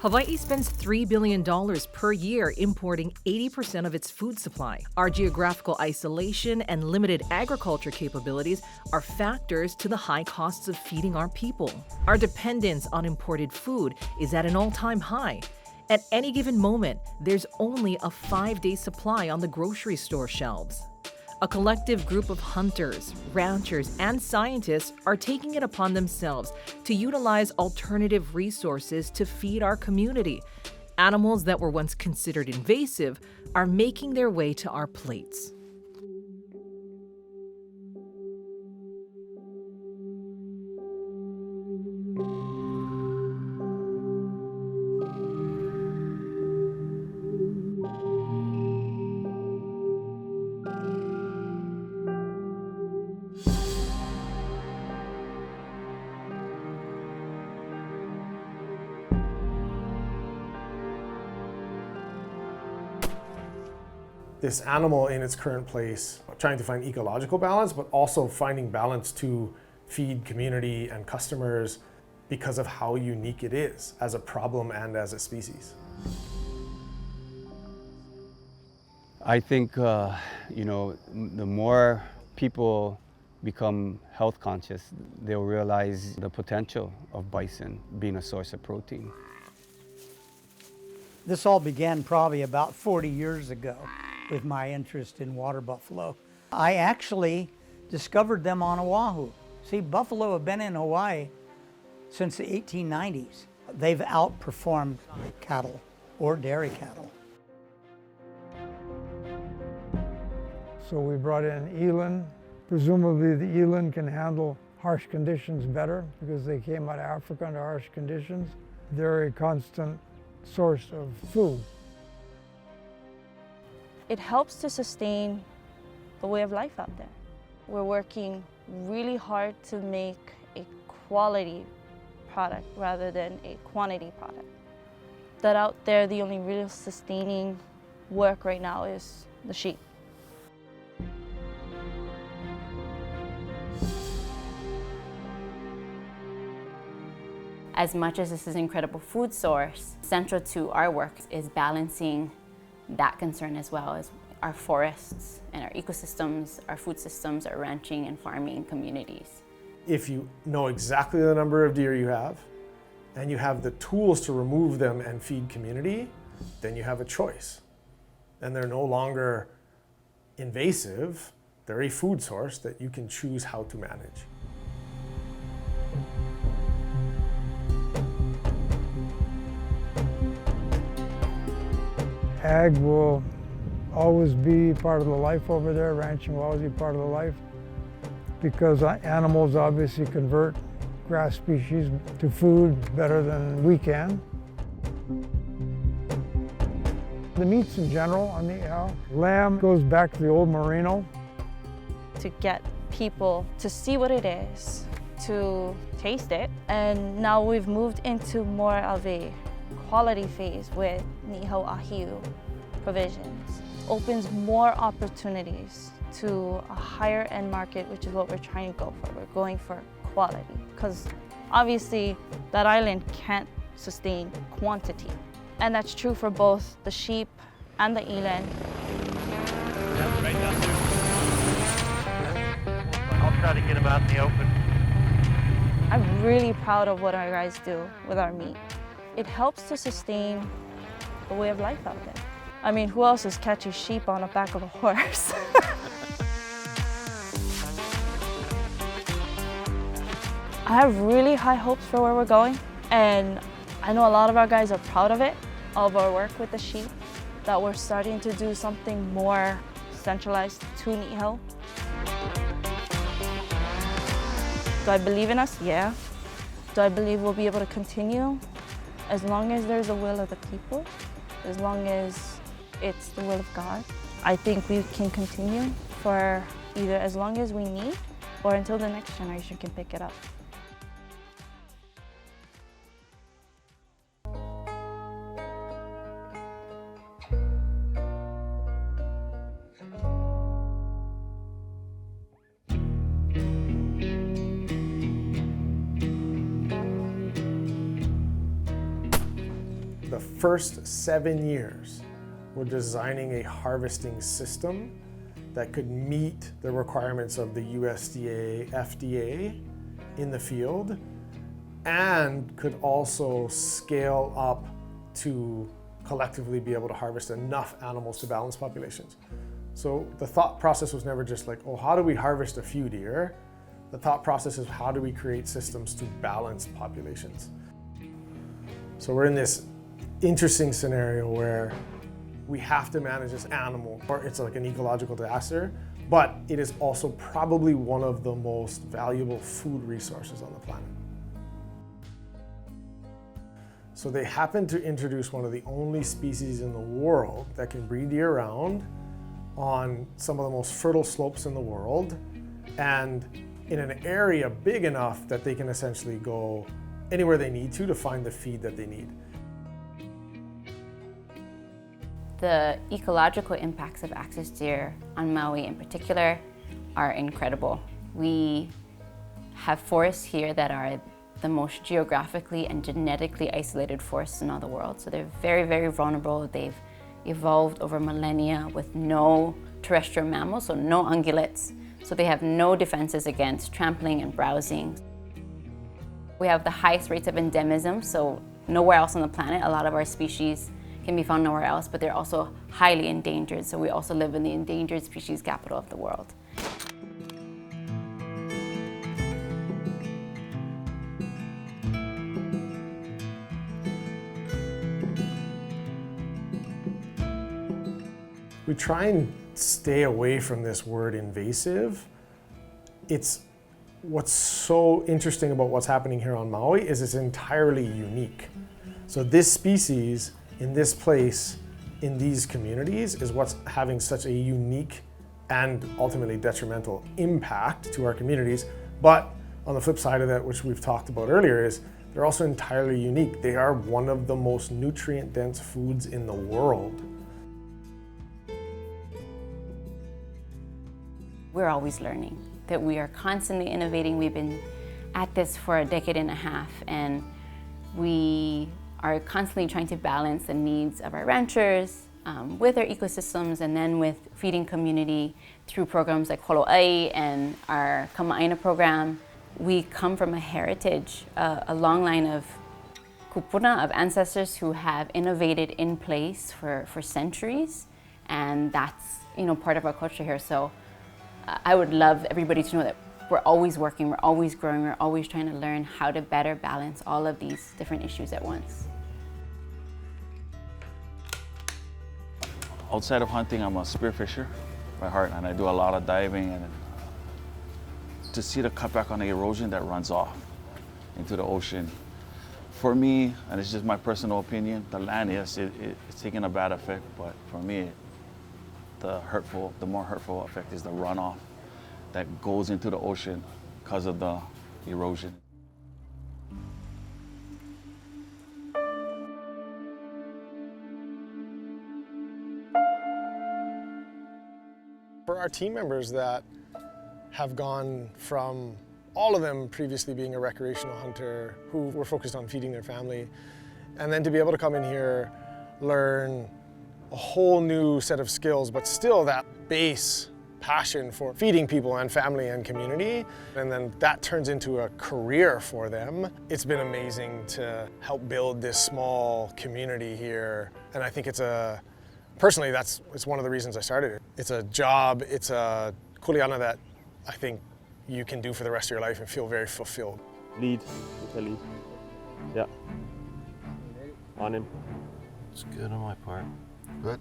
Hawaii spends $3 billion per year importing 80% of its food supply. Our geographical isolation and limited agriculture capabilities are factors to the high costs of feeding our people. Our dependence on imported food is at an all-time high. At any given moment, there's only a 5-day supply on the grocery store shelves. A collective group of hunters, ranchers, and scientists are taking it upon themselves to utilize alternative resources to feed our community. Animals that were once considered invasive are making their way to our plates. This animal in its current place, trying to find ecological balance, but also finding balance to feed community and customers because of how unique it is as a problem and as a species. I think, the more people become health conscious, they'll realize the potential of bison being a source of protein. This all began probably about 40 years ago with my interest in water buffalo. I actually discovered them on Oahu. See, buffalo have been in Hawaii since the 1890s. They've outperformed cattle or dairy cattle. So we brought in eland. Presumably the eland can handle harsh conditions better because they came out of Africa under harsh conditions. They're a constant source of food. It helps to sustain the way of life out there. We're working really hard to make a quality product rather than a quantity product. That out there, the only real sustaining work right now is the sheep. As much as this is an incredible food source, central to our work is balancing that concern as well as our forests and our ecosystems, our food systems, our ranching and farming communities. If you know exactly the number of deer you have, and you have the tools to remove them and feed community, then you have a choice. And they're no longer invasive, they're a food source that you can choose how to manage. Ag will always be part of the life over there. Ranching will always be part of the life because animals obviously convert grass species to food better than we can. The meats in general on Niihau, lamb goes back to the old merino. To get people to see what it is, to taste it, and now we've moved into more of a quality phase with Niihau Ahiu provisions. Opens more opportunities to a higher end market, which is what we're trying to go for. We're going for quality, because obviously that island can't sustain quantity. And that's true for both the sheep and the eland. Yeah, right down there. I'll try to get them out in the open. I'm really proud of what our guys do with our meat. It helps to sustain the way of life out there. I mean, who else is catching sheep on the back of a horse? I have really high hopes for where we're going, and I know a lot of our guys are proud of it, of our work with the sheep, that we're starting to do something more centralized to Niihau. Do I believe in us? Yeah. Do I believe we'll be able to continue? As long as there's a will of the people, as long as it's the will of God, I think we can continue for either as long as we need or until the next generation can pick it up. first 7 years, we're designing a harvesting system that could meet the requirements of the USDA, FDA in the field, and could also scale up to collectively be able to harvest enough animals to balance populations. So the thought process was never just like, oh, how do we harvest a few deer? The thought process is, how do we create systems to balance populations? So we're in this interesting scenario where we have to manage this animal, or it's like an ecological disaster, but it is also probably one of the most valuable food resources on the planet. So they happen to introduce one of the only species in the world that can breed year-round on some of the most fertile slopes in the world, and in an area big enough that they can essentially go anywhere they need to find the feed that they need. The ecological impacts of axis deer on Maui in particular are incredible. We have forests here that are the most geographically and genetically isolated forests in all the world. So they're very, very vulnerable. They've evolved over millennia with no terrestrial mammals, so no ungulates. So they have no defenses against trampling and browsing. We have the highest rates of endemism, so nowhere else on the planet. A lot of our species can be found nowhere else, but they're also highly endangered. So we also live in the endangered species capital of the world. We try and stay away from this word invasive. It's what's so interesting about what's happening here on Maui is it's entirely unique. So this species in this place, in these communities, is what's having such a unique and ultimately detrimental impact to our communities. But on the flip side of that, which we've talked about earlier, is they're also entirely unique. They are one of the most nutrient-dense foods in the world. We're always learning, that we are constantly innovating. We've been at this for a decade and a half, and we are constantly trying to balance the needs of our ranchers with our ecosystems, and then with feeding community through programs like Holo'ai and our Kama'aina program. We come from a heritage, a long line of kupuna, of ancestors who have innovated in place for centuries, and that's part of our culture here. So I would love everybody to know that we're always working, we're always growing, we're always trying to learn how to better balance all of these different issues at once. Outside of hunting, I'm a spearfisher by heart, and I do a lot of diving. And to see the cutback on the erosion that runs off into the ocean, for me, and it's just my personal opinion, the land, yes, it's taking a bad effect, but for me, the more hurtful effect is the runoff that goes into the ocean because of the erosion. For our team members that have gone from all of them previously being a recreational hunter who were focused on feeding their family, and then to be able to come in here, learn a whole new set of skills, but still that base passion for feeding people and family and community, and then that turns into a career for them. It's been amazing to help build this small community here, and I think personally, it's one of the reasons I started it. It's a job, it's a Kuleana that I think you can do for the rest of your life and feel very fulfilled. Lead. Lead. Yeah. On him. It's good on my part. Good.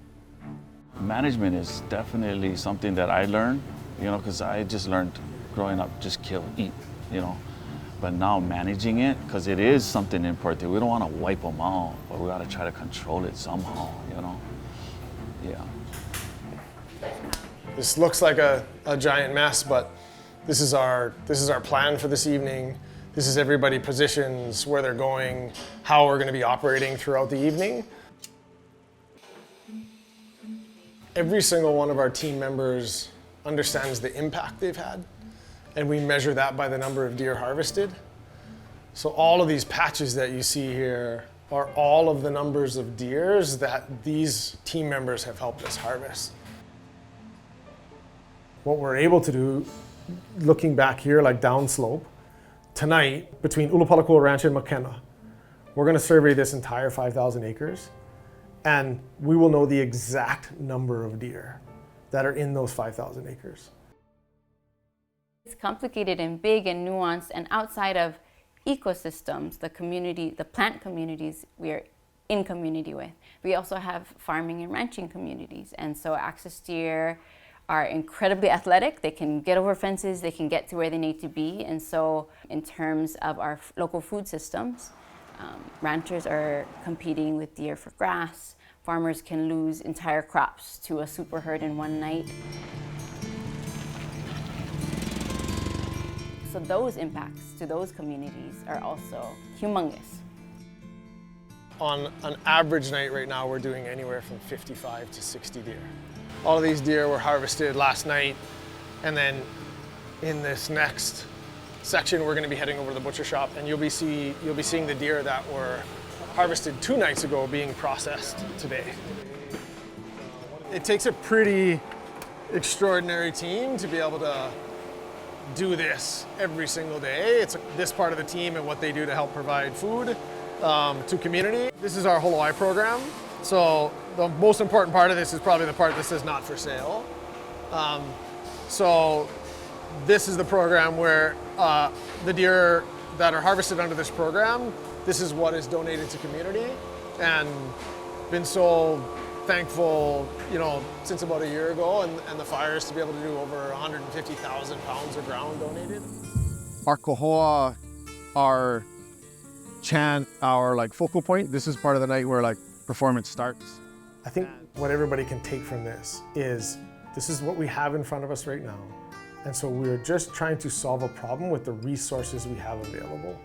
Management is definitely something that I learned, because I just learned growing up, just kill, eat, But now managing it, because it is something important. We don't want to wipe them out, but we got to try to control it somehow, Yeah. This looks like a giant mess, but this is our plan for this evening. This is everybody positions, where they're going, how we're going to be operating throughout the evening. Every single one of our team members understands the impact they've had, and we measure that by the number of deer harvested. So all of these patches that you see here are all of the numbers of deers that these team members have helped us harvest. What we're able to do, looking back here, like downslope, tonight, between Ulupalakua Ranch and McKenna, we're gonna survey this entire 5,000 acres, and we will know the exact number of deer that are in those 5,000 acres. It's complicated and big and nuanced, and outside of ecosystems, the community, the plant communities we are in community with, we also have farming and ranching communities. And so access deer are incredibly athletic. They can get over fences, they can get to where they need to be. And so in terms of our local food systems, ranchers are competing with deer for grass. Farmers can lose entire crops to a super herd in one night. So those impacts to those communities are also humongous. On an average night right now, we're doing anywhere from 55 to 60 deer. All of these deer were harvested last night, and then in this next section, we're going to be heading over to the butcher shop, and you'll be seeing the deer that were harvested 2 nights ago being processed today. It takes a pretty extraordinary team to be able to do this every single day. It's this part of the team and what they do to help provide food to community. This is our Hawaii program. So the most important part of this is probably the part that says not for sale. So this is the program where the deer that are harvested under this program, this is what is donated to community, and been so thankful, since about a year ago and the fires to be able to do over 150,000 pounds of ground donated. Our kohoa, our chant, our focal point, this is part of the night where performance starts. I think what everybody can take from this is what we have in front of us right now. And so we're just trying to solve a problem with the resources we have available.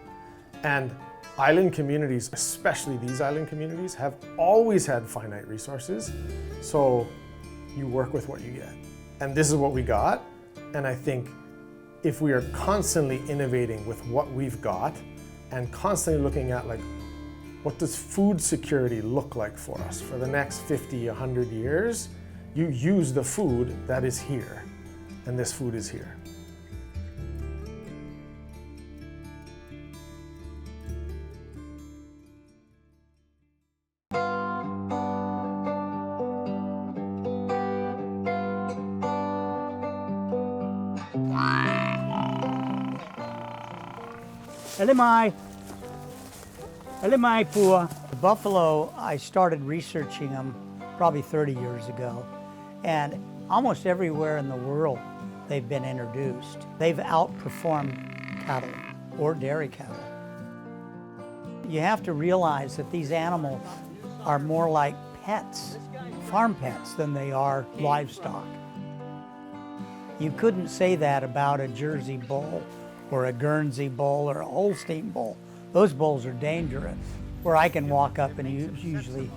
And island communities, especially these island communities, have always had finite resources. So you work with what you get. And this is what we got. And I think if we are constantly innovating with what we've got and constantly looking at what does food security look like for us for the next 50, 100 years, you use the food that is here. And this food is here. Elimai pua. The buffalo, I started researching them probably 30 years ago, and almost everywhere in the world they've been introduced. They've outperformed cattle or dairy cattle. You have to realize that these animals are more like pets, farm pets, than they are livestock. You couldn't say that about a Jersey bull or a Guernsey bull or a Holstein bull. Those bulls are dangerous. Where I can walk up and usually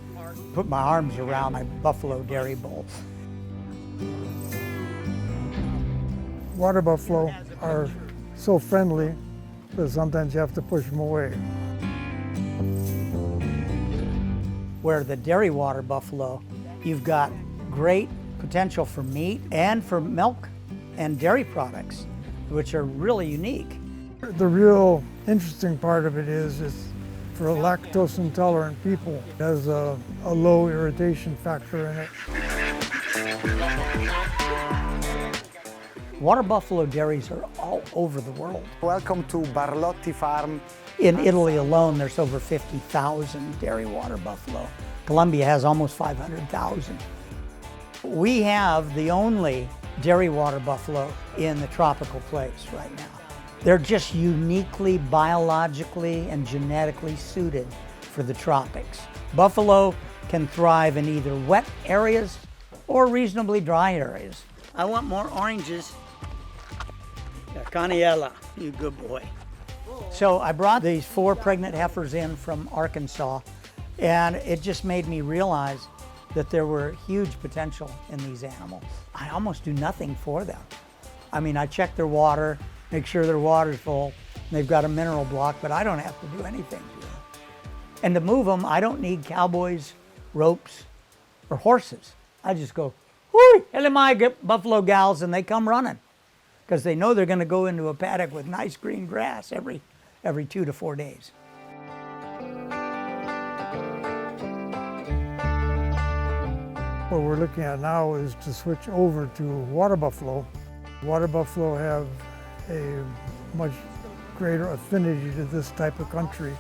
put my arms around my buffalo dairy bulls. Water buffalo are so friendly that sometimes you have to push them away. Where the dairy water buffalo, you've got great potential for meat and for milk and dairy products, which are really unique. The real interesting part of it is for lactose intolerant people, it has a low irritation factor in it. Water buffalo dairies are all over the world. Welcome to Barlotti Farm. In Italy alone, there's over 50,000 dairy water buffalo. Colombia has almost 500,000. We have the only dairy water buffalo in the tropical place right now. They're just uniquely biologically and genetically suited for the tropics. Buffalo can thrive in either wet areas or reasonably dry areas. I want more oranges. Yeah, Caniella, you good boy. So I brought these 4 pregnant heifers in from Arkansas, and it just made me realize that there were huge potential in these animals. I almost do nothing for them. I mean, I check their water, make sure their water's full, and they've got a mineral block, but I don't have to do anything to them. And to move them, I don't need cowboys, ropes, or horses. I just go, whoo, hello my buffalo gals, and they come running because they know they're going to go into a paddock with nice green grass every 2 to 4 days. What we're looking at now is to switch over to water buffalo. Water buffalo have a much greater affinity to this type of country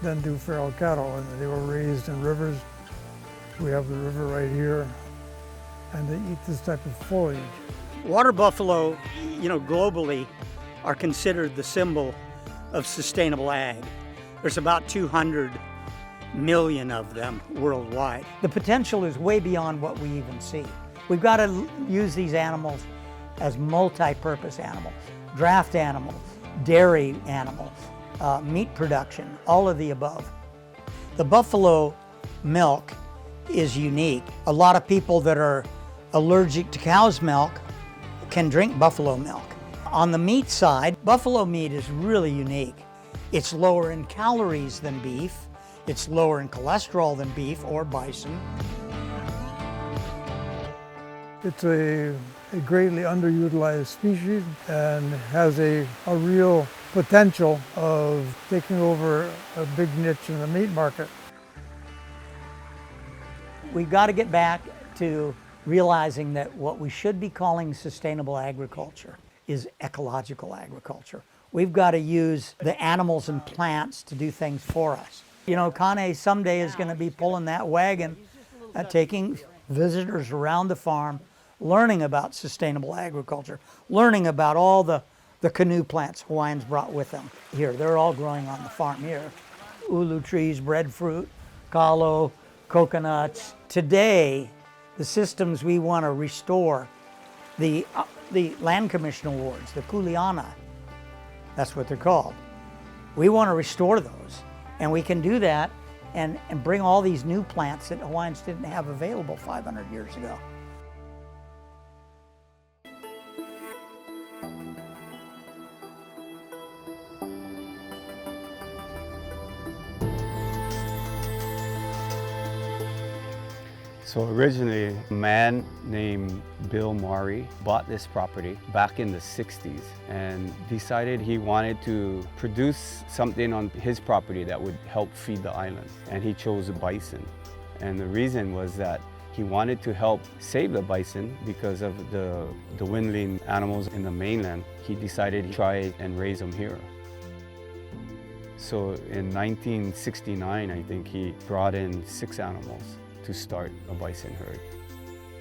than do feral cattle, and they were raised in rivers. We have the river right here, and they eat this type of foliage. Water buffalo, globally are considered the symbol of sustainable ag. There's about 200 million of them worldwide. The potential is way beyond what we even see. We've got to use these animals as multi-purpose animals, draft animals, dairy animals, meat production, all of the above. The buffalo milk is unique. A lot of people that are allergic to cow's milk can drink buffalo milk. On the meat side, buffalo meat is really unique. It's lower in calories than beef. It's lower in cholesterol than beef or bison. It's a greatly underutilized species and has a real potential of taking over a big niche in the meat market. We've got to get back to realizing that what we should be calling sustainable agriculture is ecological agriculture. We've got to use the animals and plants to do things for us. Kane someday is going to be pulling that wagon, taking visitors around the farm, learning about sustainable agriculture, learning about all the canoe plants Hawaiians brought with them here. They're all growing on the farm here. Ulu trees, breadfruit, kalo, coconuts. Today, the systems we want to restore, the Land Commission Awards, the Kuleana, that's what they're called. We want to restore those, and we can do that and bring all these new plants that Hawaiians didn't have available 500 years ago. So originally, a man named Bill Maui bought this property back in the 60s and decided he wanted to produce something on his property that would help feed the island. And he chose a bison. And the reason was that he wanted to help save the bison because of the dwindling animals in the mainland. He decided to try and raise them here. So in 1969, I think he brought in 6 animals to start a bison herd.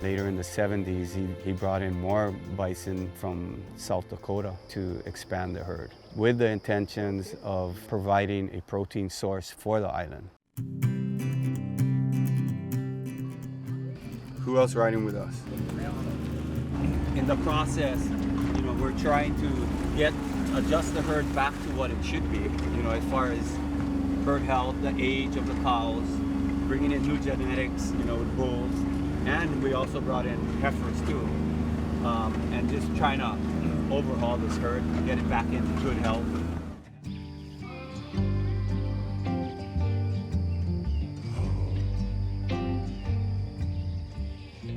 Later in the 70s, he brought in more bison from South Dakota to expand the herd with the intentions of providing a protein source for the island. Who else riding with us? In the process, we're trying to adjust the herd back to what it should be, as far as herd health, the age of the cows, bringing in new genetics, with bulls, and we also brought in heifers too, and just trying to overhaul this herd, get it back into good health.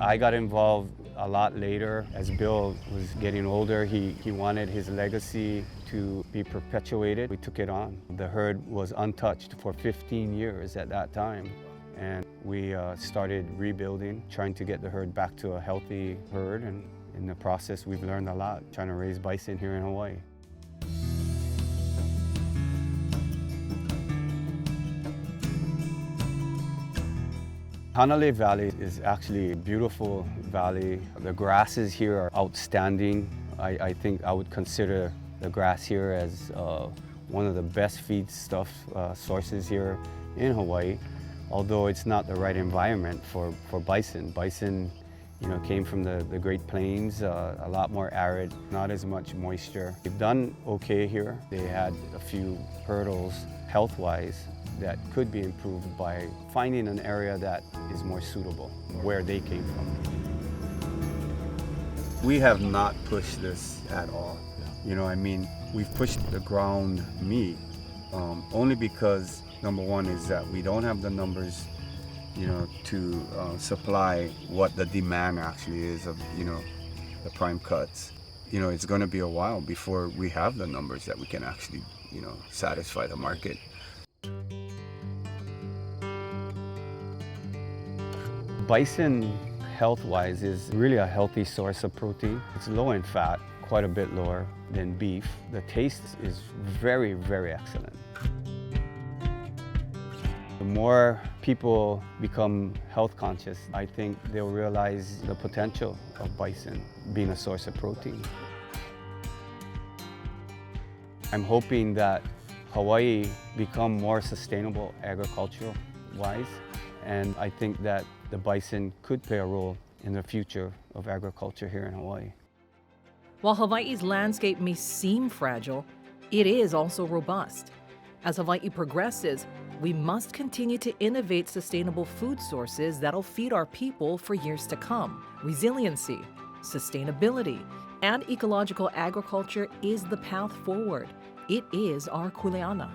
I got involved a lot later. As Bill was getting older, he wanted his legacy to be perpetuated. We took it on. The herd was untouched for 15 years at that time. And we started rebuilding, trying to get the herd back to a healthy herd. And in the process, we've learned a lot, trying to raise bison here in Hawaii. Hanalei Valley is actually a beautiful valley. The grasses here are outstanding. I think I would consider the grass here as one of the best feedstuff sources here in Hawaii. Although it's not the right environment for bison. Bison, came from the Great Plains, a lot more arid, not as much moisture. They've done okay here. They had a few hurdles health-wise that could be improved by finding an area that is more suitable where they came from. We have not pushed this at all. We've pushed the ground meat only because Number one is that we don't have the numbers, to supply what the demand actually is of, the prime cuts. It's going to be a while before we have the numbers that we can actually, satisfy the market. Bison, health-wise, is really a healthy source of protein. It's low in fat, quite a bit lower than beef. The taste is very, very excellent. The more people become health conscious, I think they'll realize the potential of bison being a source of protein. I'm hoping that Hawaii become more sustainable agricultural-wise, and I think that the bison could play a role in the future of agriculture here in Hawaii. While Hawaii's landscape may seem fragile, it is also robust. As Hawaii progresses, we must continue to innovate sustainable food sources that'll feed our people for years to come. Resiliency, sustainability, and ecological agriculture is the path forward. It is our Kuleana.